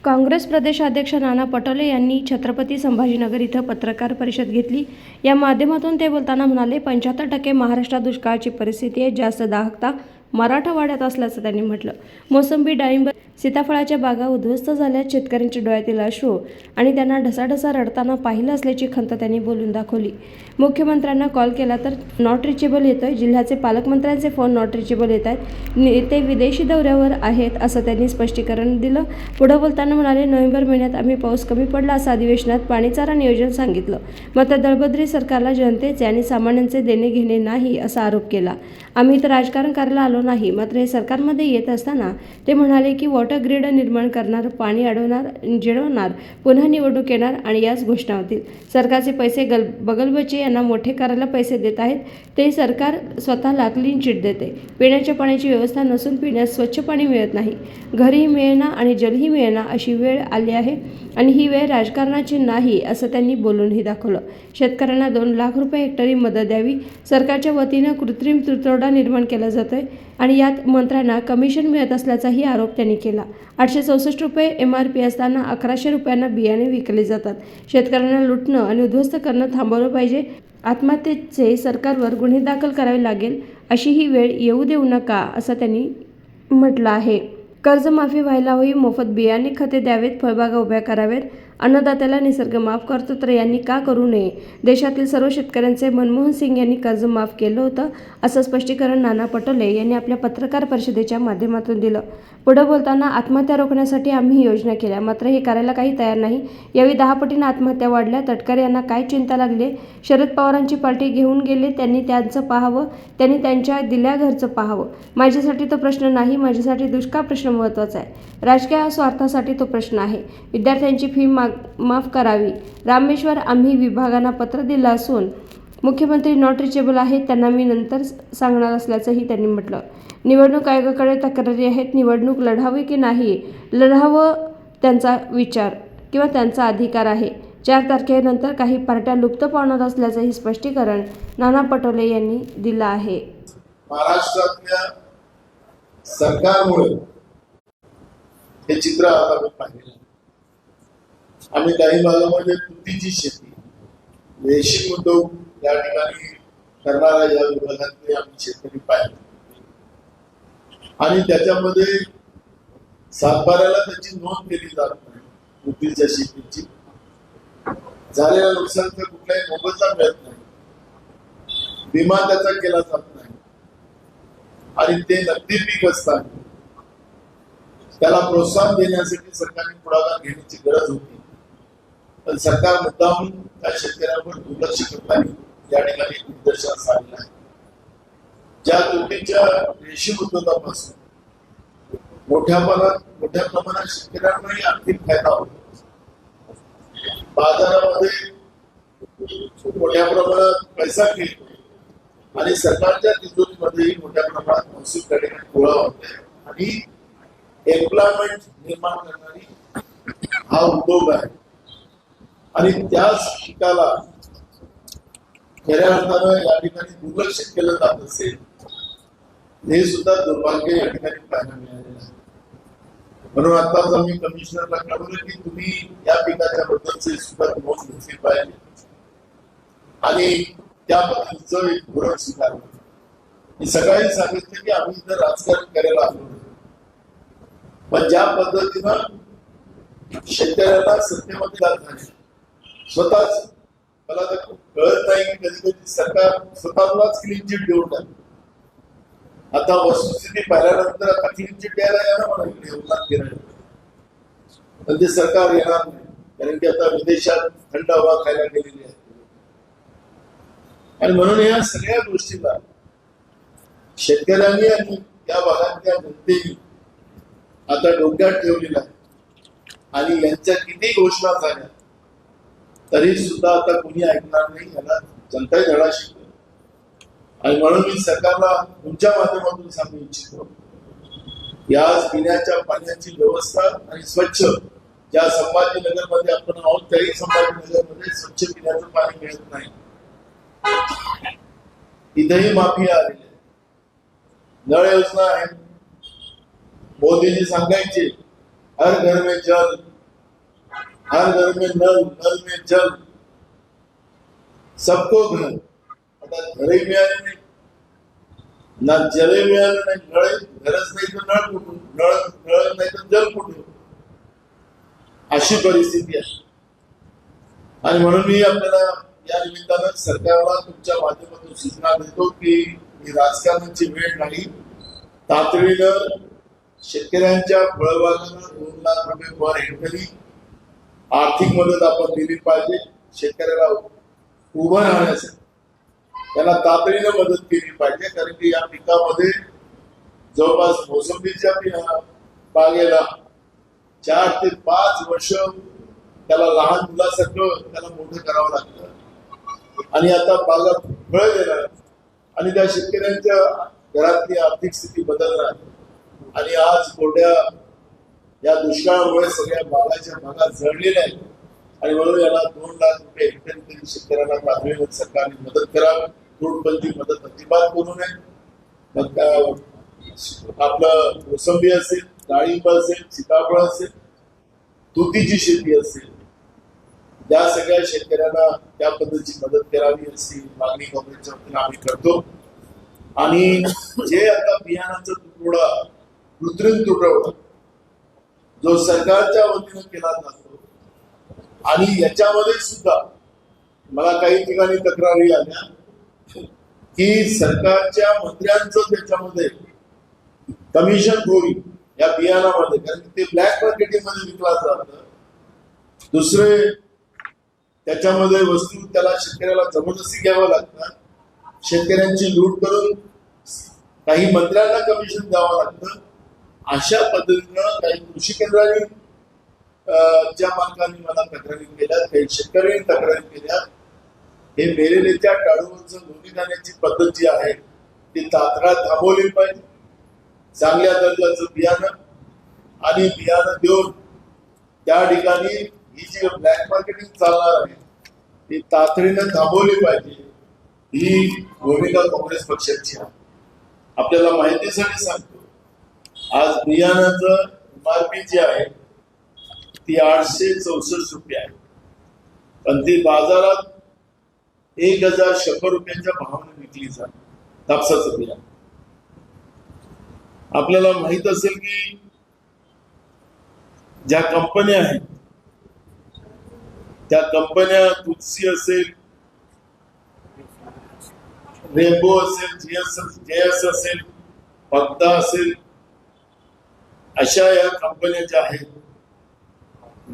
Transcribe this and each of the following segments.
काँग्रेस प्रदेशाध्यक्ष नाना पटोले यांनी छत्रपती संभाजीनगर इथं पत्रकार परिषद घेतली। या माध्यमातून ते बोलताना म्हणाले, 75% महाराष्ट्रात दुष्काळाची परिस्थिती आहे, जास्त दाहकता मराठवाड्यात असल्याचं त्यांनी म्हटलं। मोसंबी, डाळिंब, सीताफळाच्या बागा उद्ध्वस्त झाल्या, शेतकऱ्यांच्या डोळ्यातील अश्रू आणि त्यांना ढसाढसा रडताना पाहिलं असल्याची खंत त्यांनी बोलून दाखवली। मुख्यमंत्र्यांना कॉल केला तर नॉट रिचेबल येतोय, जिल्ह्याचे पालकमंत्र्यांचे फोन नॉट रिचेबल येत आहेत, नेते विदेशी दौऱ्यावर आहेत असं त्यांनी स्पष्टीकरण दिलं। पुढे बोलताना म्हणाले, नोव्हेंबर महिन्यात आम्ही पाऊस कमी पडला असं अधिवेशनात पाणीचारा नियोजन सांगितलं, मात्र दळभद्री सरकारला जनतेचे आणि सामान्यांचे देणे घेणे नाही असा आरोप केला। आम्ही इथं राजकारण करायला आलो नाही, मात्र हे सरकारमध्ये येत असताना ते म्हणाले की वॉटर ग्रीड निर्माण करणार, पाणी अडवणार, जिरवणार, पुन्हा निवडणूक येणार आणि याच घोषणा होतील। सरकारचे पैसे बगलबच्चे यांना मोठे करायला पैसे देत आहेत, ते सरकार स्वतःला क्लीन चिट देते। पिण्याच्या पाण्याची व्यवस्था नसून पिण्यास स्वच्छ पाणी मिळत नाही, घरही मिळेना आणि जलही मिळेना अशी वेळ आली आहे आणि ही वेळ राजकारणाची नाही असं त्यांनी बोलूनही दाखवलं। शेतकऱ्यांना 2 लाख रुपये हेक्टरी मदत द्यावी, सरकारच्या वतीनं कृत्रिम तुटवडा निर्माण केला जातोय आणि यात मंत्र्यांना कमिशन मिळत असल्याचाही आरोप त्यांनी केला। 864 रुपये MRP असताना 1100 रुपयांना बियाणे विकले जातात। शेतकऱ्यांना लुटणं आणि उद्ध्वस्त करणं थांबवलं पाहिजे। आत्महत्येचे सरकारवर गुन्हे दाखल करावे लागेल अशी ही वेळ येऊ देऊ नका असं त्यांनी म्हटलं आहे। कर्जमाफी व्हायला हवी, मोफत बियाणे खते द्यावेत, फळबागा उभ्या कराव्यात, अन्नदात्याला निसर्ग माफ करतो तर यांनी का करू नये। देशातील सर्व शेतकऱ्यांचे मनमोहन सिंग यांनी कर्ज माफ केलं होतं असं स्पष्टीकरण नाना पटोले यांनी आपल्या पत्रकार परिषदेच्या माध्यमातून दिलं। पुढे बोलताना, आत्महत्या रोखण्यासाठी आम्ही योजना केल्या, मात्र हे करायला काही तयार नाही। यावेळी 10 पटीने आत्महत्या वाढल्या। तटकरे यांना काय चिंता लागली, शरद पवारांची पार्टी घेऊन गेले, त्यांनी त्यांचं पाहावं, त्यांनी त्यांच्या दिल्या घरचं पाहावं। माझ्यासाठी तो प्रश्न नाही, माझ्यासाठी दुष्काळ प्रश्न महत्त्वाचा आहे, राजकीय स्वार्थासाठी तो प्रश्न आहे। विद्यार्थ्यांची फी माफ करावी। रामेश्वर, आम्ही विभागांना पत्र दिलं असून मुख्यमंत्री नॉट रिचेबल आहेत, त्यांना मी नंतर सांगणार असल्याचंही त्यांनी म्हटलं। निवडणूक आयोगाकडे तक्रारी आहेत, निवडणूक लढावी की नाही लढावं त्यांचा विचार किंवा त्यांचा अधिकार आहे। 4 तारखेनंतर काही पार्ट्या लुप्त पावणार असल्याचंही स्पष्टीकरण नाना पटोले यांनी दिलं आहे। महाराष्ट्रातल्या सरकारमुळे हे चित्र आता पाहिलं। आम्ही काही भागामध्ये तुतीची शेती, रेशीम उद्योग या ठिकाणी करणारा या विभागातले आम्ही शेतकरी पाहिले आणि त्याच्यामध्ये सातबाऱ्याला त्याची नोंद केली जात नाही। तुतीच्या शेतीची झालेल्या नुकसानचा कुठलाही मोबदला मिळत नाही, विमा त्याचा केला जात नाही आणि ते नगदी पीक असताना त्याला प्रोत्साहन देण्यासाठी सरकारने पुढाकार घेण्याची गरज होती, पण सरकार मुद्दामून त्या शेतकऱ्यांवर दुर्लक्ष करताना या ठिकाणी निदर्शनास आलेलं आहे। ज्या तुटीच्या रेशीम उद्योगापासून मोठ्या प्रमाणात शेतकऱ्यांनाही आर्थिक फायदा होतो, बाजारामध्ये मोठ्या प्रमाणात पैसा खेळतो आणि सरकारच्या तिजोरीमध्येही मोठ्या प्रमाणात महसूल त्या ठिकाणी गोळा होते आणि एम्प्लॉयमेंट निर्माण करणारी हा उद्योग आहे आणि त्याच पिकाला खऱ्या अर्थानं या ठिकाणी दुर्लक्षित केलं जात असेल, हे सुद्धा दुर्भाग्य या ठिकाणी पाहायला मिळालेलं आहे। म्हणून आताच आम्ही कमिशनरला कळवलं की तुम्ही या पिकाच्या बद्दलचे सुद्धा नोंद घेतली पाहिजे आणि त्या पद्धतीचं एक धोरण स्वीकारलं। मी सगळ्यांनी सांगितलं की आम्ही इथं राजकारण करायला आलो नाही, पण ज्या पद्धतीनं शेतकऱ्यांना सत्तेमध्ये झाले स्वतःच मला तर कळत नाही की कधी कधी सरकार स्वतःलाच क्लीन चिट देऊन टाकते। आता वस्तुस्थिती पाहिल्यानंतर आता क्लीन चिट द्यायला येणार मला इकडे उन्हात फिरायला, पण ते सरकार येणार नाही, कारण की आता विदेशात थंड हवा खायला गेलेली आहे आणि म्हणून या सगळ्या गोष्टीला शेतकऱ्यांनी आणि या भागातल्या जनतेने आता डोक्यात ठेवलेला आहे आणि यांच्या किती घोषणा झाल्या तरी सुद्धा आता कुणी ऐकणार नाही, याला जनताही धडा शिकतो आणि म्हणून मी सरकारला तुमच्या माध्यमातून सांगू इच्छितो, या पिण्याच्या पाण्याची व्यवस्था आणि स्वच्छ, ज्या संभाजीनगरमध्ये आपण आहोत त्याही संभाजीनगरमध्ये स्वच्छ पिण्याचं पाणी मिळत नाही, इथेही माफी आलेली आहे। नळ योजना आहे, मोदीजी सांगायचे हर घर में जल हर घर में नल, नल में जल, सबको घर. आता घरही मिळाले नाही, ना जल मिळालं नाही, नळ घरच नाही तर नळ कुठून, नळ नाही तर जल कुठून, अशी परिस्थिती आहे. आणि म्हणून मी आपल्याला या निमित्तानं सरकारला तुमच्या माध्यमातून सूचना देतो की ही राजकारणाची वेळ नाही. तातडीनं शेतकऱ्यांच्या फळबागांना 2 लाख रुपये पर हेक्टरी आर्थिक मदत आपण दिली पाहिजे. शेतकऱ्याला उभं राहण्यासाठी त्याला तातडीनं मदत केली पाहिजे. कारण की या पिकामध्ये जवळपास मोसंबीच्या बागेला 4 ते 5 वर्ष त्याला लहान मुलासारखं त्याला मोठं करावं लागतं. आणि आता बागा फळ देणार आणि त्या शेतकऱ्यांच्या घरातली आर्थिक स्थिती बदलणार. आणि आज कोरड्या या दुष्काळामुळे सगळ्या बागा जळलेल्या आहेत. आणि म्हणून याला 2 लाख रुपये हेक्टरी तरी शेतकऱ्यांना तातडीनं सरकारने मदत करावी. तोडबंदी मदत अजिबात करू नये. मग आपलं मोसंबी असेल, डाळिंब असेल, सीताफळ असेल, तुतीची शेती असेल, या सगळ्या शेतकऱ्यांना त्या पद्धतीची मदत करावी अशी मागणी काँग्रेसच्या वतीने आम्ही करतो. आणि जे आता बियाणाचा तुटवडा, कृत्रिम तुटवडा जो सरकारच्या वतीनं केला जातो, आणि याच्यामध्ये सुद्धा मला काही ठिकाणी तक्रारी आल्या की सरकारच्या मंत्र्यांचं त्याच्यामध्ये कमिशन खोरी या बियाणामध्ये, कारण ते ब्लॅक मार्केटिंग मध्ये विकला जातं. दुसरे त्याच्यामध्ये वस्तू त्याला शेतकऱ्याला जबरदस्ती घ्यावं लागतात. शेतकऱ्यांची लूट करून काही मंत्र्यांना कमिशन द्यावं लागतं. अशा पद्धतीनं काही कृषी केंद्रांनी ज्या मालकांनी मला तक्रारी केल्या, काही शेतकऱ्यांनी तक्रारी केल्या. हे मेलेल्याच्या टाळूवरचं लोणी खाण्याची पद्धत जी आहे ती तात्काळ थांबवली पाहिजे. चांगल्या दर्जाचं बियाणं आणि बियाणं देऊन त्या ठिकाणी ही जी ब्लॅक मार्केटिंग चालणार आहे ती तातडीनं थांबवली पाहिजे. ही भूमिका काँग्रेस पक्षाची आहे. आपल्याला माहितीसाठी सांगतो, आज बियाणाचं MRP जी आहे ती 864 रुपये आहे, पण ती बाजारात 1000 रुपयांच्या भावाने विकली जाते. कापसाचं बियाणं आपल्याला माहित असेल की ज्या कंपन्या आहेत त्या कंपन्या तुलसी असेल, रेनबो असेल, JS असेल, पद्दा असेल, अशा या कंपन्या ज्या आहेत,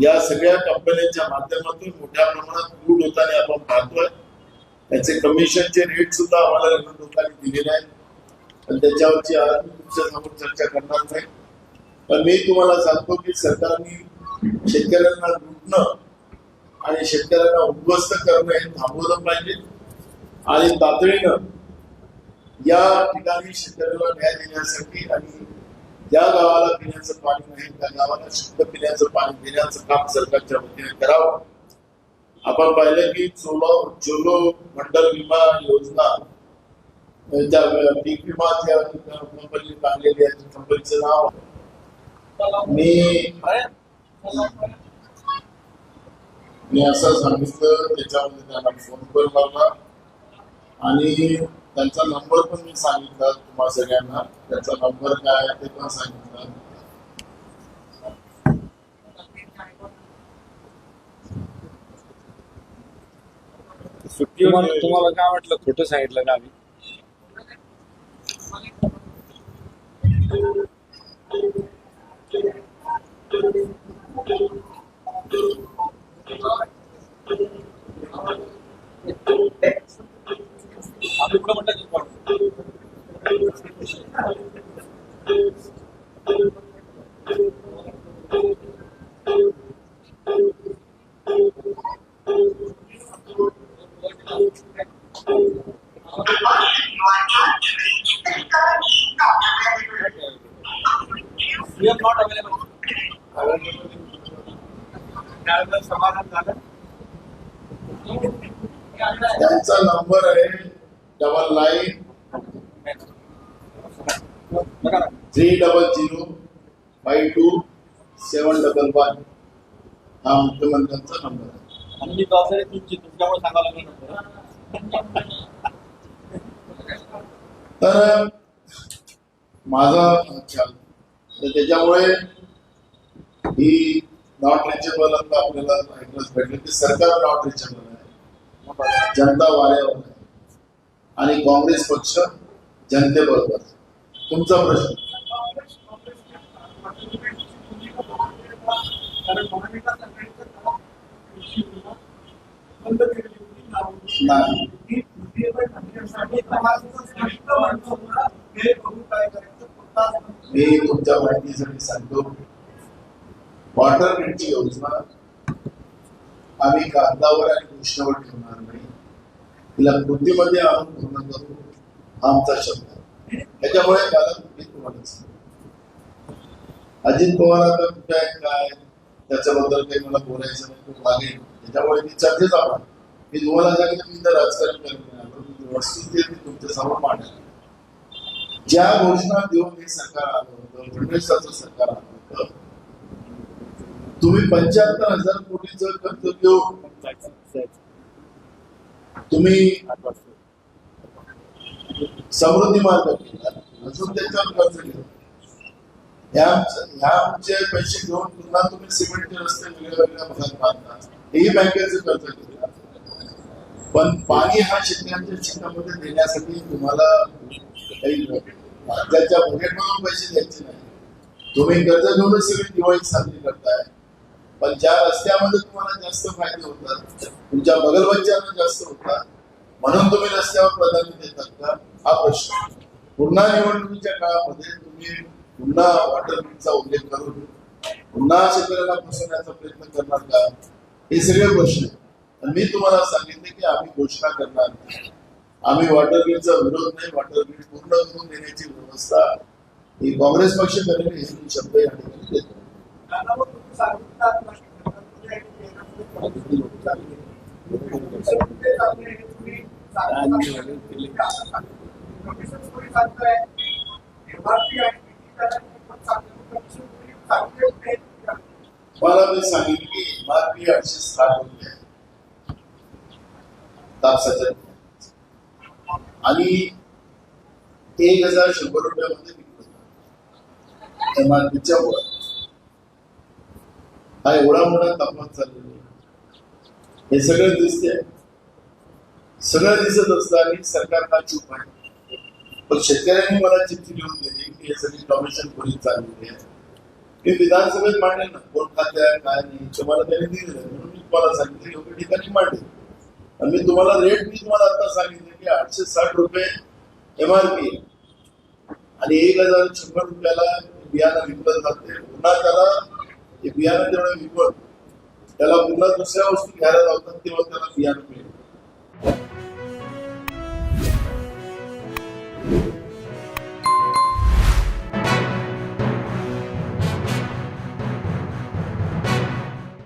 या सगळ्या कंपन्यांच्या माध्यमातून मोठ्या प्रमाणात लूट होताना आपण पाहतोय. त्याचे कमिशनचे रेट सुद्धा आम्हाला लोकांनी दिलेले आहेत, पण त्याच्यावरची आज मी तुमच्या समोर चर्चा करणार नाही. पण मी तुम्हाला सांगतो की सरकारने शेतकऱ्यांना लुटणं आणि शेतकऱ्यांना उद्ध्वस्त करणं हे थांबवलं पाहिजे. आणि तातडीनं या ठिकाणी शेतकऱ्याला न्याय देण्यासाठी आणि ज्या गावाला पिण्याचं पाणी नाही त्या गावाला शुद्ध पिण्याचं पाणी देण्याचं काम सरकारच्या वतीने करावं. आपण पाहिलं की चोलो मंडल विमा योजना, पीक विमा ज्या कंपनी काढलेली आहे, कंपनीचं नाव मी असं सांगितलं. त्याच्यामध्ये त्यांना फोन करून लावला आणि त्यांचा नंबर पण मी सांगितला तुम्हा सगळ्यांना. त्याचा नंबर काय आहे ते पण सांगितलं. तुम्हाला काय वाटलं, खोटं सांगितलं का आम्ही? आम्ही कुठं म्हणतात We are not available. समाधान झालं. त्यांचा नंबर आहे 99 300 52 711. हा मुख्यमंत्र्यांचा नंबर आहे. आणि मी पावसाळ्यात तुमच्यामुळे सांगायला लागलो तर माझा ख्याल तर त्याच्यामुळे ही नॉट रिचेबल आता आपल्याला ऐकलंच भेटलं की सरकार नॉट रिचेबल आहे, जनता वाऱ्यावर आहे आणि काँग्रेस पक्ष जनतेबरोबर. तुमचा प्रश्न नाही. मी तुमच्या माहितीसाठी सांगतो, वॉटर ग्रीडची योजना आम्ही कागदावर आणि घोषणावर ठेवणार नाही, तिला कृतीमध्ये आणून पूर्ण करू हा आमचा शब्द आहे. त्याच्यामुळे कारण मी तुम्हाला सांगतो, अजित पवार आता कुठे आहेत काय त्याच्याबद्दल काही मला बोलायचं नाही, खूप लागेल त्याच्यामुळे मी चर्चेचा आहोत. मी तुम्हाला सांगितलं मी तर राजकारण करत नाही, मी वस्तुस्थिती मी तुमच्या समोर मांडली. ज्या घोषणा देऊन हे सरकार आलं होतं, फडणवीसाचं सरकार आलं होतं, तुम्ही 75,000 कोटीचं कर्ज घेऊन तुम्ही समृद्धी मार्ग केला, अजून त्याच्यावर कर्ज घेतलं. ह्याचे पैसे घेऊन पुन्हा तुम्ही सिमेंटचे रस्ते वेगळ्या वेगळ्या भागात बांधता, हेही बँकेचं कर्ज घेतलं. पण पाणी हा शेतकऱ्यांच्या शेतामध्ये देण्यासाठी तुम्हाला काही राज्याच्या बजेटमधून पैसे द्यायचे नाही. तुम्ही कर्ज घेऊनच सगळी दिवाळी साजरी करताय. पण ज्या रस्त्यामध्ये तुम्हाला जास्त फायदे होतात, तुमच्या बगलबच्च्यांना जास्त होतात, म्हणून तुम्ही रस्त्यावर प्राधान्य देतात का हा प्रश्न. पुन्हा निवडणुकीच्या काळामध्ये तुम्ही पुन्हा वॉटर ग्रीडचा उल्लेख करून पुन्हा शेतकऱ्यांना फसवण्याचा प्रयत्न करणार का, हे सगळे प्रश्न आहेत. मी तुम्हाला सांगितले की आम्ही घोषणा करणार नाही, आम्ही वॉटर ग्रीडचा विरोध नाही, वॉटर ग्रीड पूर्ण करून देण्याची व्यवस्था ही काँग्रेस पक्ष करेल, हे मी शब्द या ठिकाणी देतो. मला मी सांगितलं की MRP 860 रुपये कापसाच्या आणि 1,100 रुपयामध्ये विकत MRPच्या वर. हा एवढा मोठा तापमान चाललेला आहे, हे सगळं दिसते, सगळं दिसत असताना सरकार का चूप आहे. पण शेतकऱ्यांनी मला चिठ्ठी लिहून दिली की हे सगळी कमिशन खोली चाललेली आहे. मी विधानसभेत मांडेल ना, कोण खात्या काय नाही मला त्यांनी दिलेलं आहे, म्हणून मी तुम्हाला सांगितलं योग्य ठिकाणी मांडेल. आणि मी तुम्हाला रेट मी तुम्हाला आता सांगितलं की 860 रुपये MRP आणि 1,100 रुपयाला बियाणं विकलं जाते. पुन्हा त्याला ते बियाणं जेवढं विकून त्याला पुन्हा दुसऱ्या वस्तू घ्यायला लावतात तेव्हा त्याला बियाणं मिळेल.